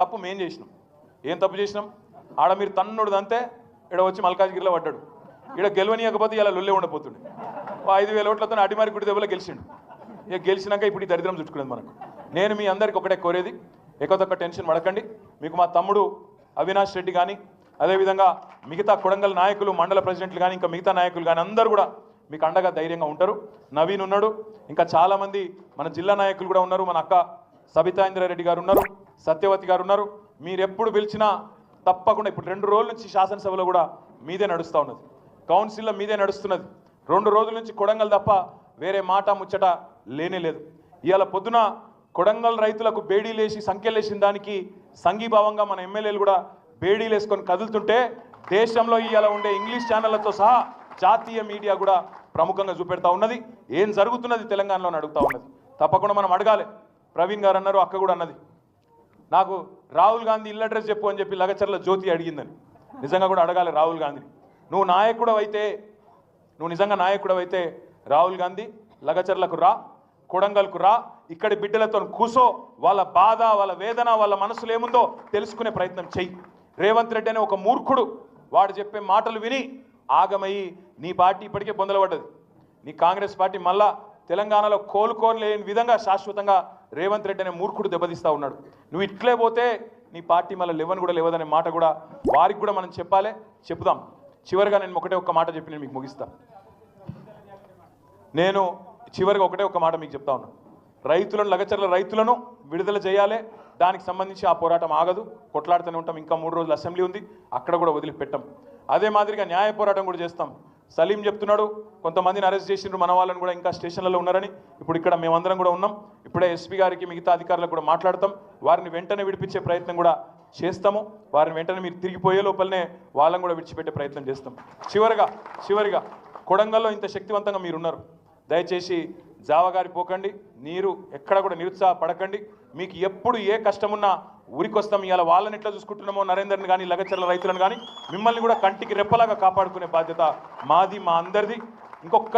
తప్పు మేం చేసినాం. ఏం తప్పు చేసినాం? ఆడ మీరు తన్నుడుదంతే ఇక్కడ వచ్చి మల్కాజ్గిరిలో పడ్డాడు. ఇక్కడ గెలవనీయకపోతే ఇలా లొల్లే ఉండపోతుండే. 5,000 ఓట్లతో అటిమారి గుడి దెబ్బలో గెలిచిండు. ఇక గెలిచినాక ఇప్పుడు ఈ దరిద్రం చుట్టుకునేది మనకు. నేను మీ అందరికి ఒకటే కోరేది, ఎక్కువ టెన్షన్ పడకండి. మీకు మా తమ్ముడు అవినాష్ రెడ్డి కానీ, అదేవిధంగా మిగతా కొడంగల్ నాయకులు, మండల ప్రెసిడెంట్లు కానీ, ఇంకా మిగతా నాయకులు కానీ అందరూ కూడా మీకు అండగా ధైర్యంగా ఉంటారు. నవీన్ ఉన్నాడు, ఇంకా చాలామంది మన జిల్లా నాయకులు కూడా ఉన్నారు. మన అక్క సబితాయింద్రారెడ్డి గారు ఉన్నారు, సత్యవతి గారు ఉన్నారు. మీరు ఎప్పుడు పిలిచినా తప్పకుండా. ఇప్పుడు 2 రోజుల నుంచి శాసనసభలో కూడా మీదే నడుస్తూ ఉన్నది, కౌన్సిల్లో మీదే నడుస్తున్నది. 2 రోజుల నుంచి కొడంగల్ తప్ప వేరే మాట ముచ్చట లేనే లేదు. ఇవాళ పొద్దున కొడంగల్ రైతులకు బేడీలేసి సంఖ్యలేసిన దానికి సంఘీభావంగా మన ఎమ్మెల్యేలు కూడా బేడీలు వేసుకొని కదులుతుంటే దేశంలో ఇవాళ ఉండే ఇంగ్లీష్ ఛానళ్లతో సహా జాతీయ మీడియా కూడా ప్రముఖంగా చూపెడతా ఉన్నది. ఏం జరుగుతున్నది తెలంగాణలో అడుగుతూ ఉన్నది. తప్పకుండా మనం అడగాలి. ప్రవీణ్ గారు అన్నారు, అక్క కూడా అన్నది, నాకు రాహుల్ గాంధీ ఇల్లు అడ్రస్ చెప్పు అని చెప్పి లగచర్ల జ్యోతి అడిగిందని. నిజంగా కూడా అడగాలి రాహుల్ గాంధీని. నువ్వు నిజంగా నాయకుడవైతే రాహుల్ గాంధీ లగచర్లకు రా, కొడంగల్కు రా, ఇక్కడి బిడ్డలతో కూసో, వాళ్ళ బాధ, వాళ్ళ వేదన, వాళ్ళ మనసులో ఏముందో తెలుసుకునే ప్రయత్నం చెయ్యి. రేవంత్ రెడ్డి అనే ఒక మూర్ఖుడు వాడు చెప్పే మాటలు విని ఆగమయ్యి నీ పార్టీ ఇప్పటికే బొందలపడ్డది. నీ కాంగ్రెస్ పార్టీ మళ్ళా తెలంగాణలో కోలుకోలేని విధంగా శాశ్వతంగా రేవంత్ రెడ్డి అనే మూర్ఖుడు దెబ్బతీస్తూ ఉన్నాడు. నువ్వు ఇట్లే పోతే నీ పార్టీ మళ్ళీ లెవెన్ కూడా లేవదనే మాట కూడా వారికి కూడా మనం చెప్పాలి, చెప్దాం. చివరిగా నేను ఒక్క మాట చెప్పి నేను మీకు ముగిస్తాను. నేను చివరిగా ఒక్క మాట మీకు చెప్తా ఉన్నాను. రైతులను, లగచర్ల రైతులను విడుదల చేయాలి. దానికి సంబంధించి ఆ పోరాటం ఆగదు, కొట్లాడుతూనే ఉంటాం. ఇంకా 3 రోజులు అసెంబ్లీ ఉంది, అక్కడ కూడా వదిలిపెట్టాం. అదే మాదిరిగా న్యాయ పోరాటం కూడా చేస్తాం. సలీం చెప్తున్నాడు, కొంతమందిని అరెస్ట్ చేసిండ్రు, మన వాళ్ళని కూడా ఇంకా స్టేషన్లలో ఉన్నారని. ఇప్పుడు ఇక్కడ మేమందరం కూడా ఉన్నాం. ఇప్పుడే ఎస్పీ గారికి, మిగతా అధికారులకు కూడా మాట్లాడతాం. వారిని వెంటనే విడిపించే ప్రయత్నం కూడా చేస్తాము. వారిని వెంటనే మీరు తిరిగిపోయే లోపలనే వాళ్ళని కూడా విడిచిపెట్టే ప్రయత్నం చేస్తాం. చివరిగా కొడంగల్లో ఇంత శక్తివంతంగా మీరున్నారు, దయచేసి జావగారి పోకండి. నీరు ఎక్కడ కూడా నిరుత్సాహపడకండి. మీకు ఎప్పుడు ఏ కష్టమున్నా ఊరికొస్తాం. ఇవాళ వాళ్ళని ఎట్లా చూసుకుంటున్నామో నరేందర్ని కానీ, లగచర్ల రైతులను కానీ, మిమ్మల్ని కూడా కంటికి రెప్పలాగా కాపాడుకునే బాధ్యత మాది, మా అందరిది. ఇంకొక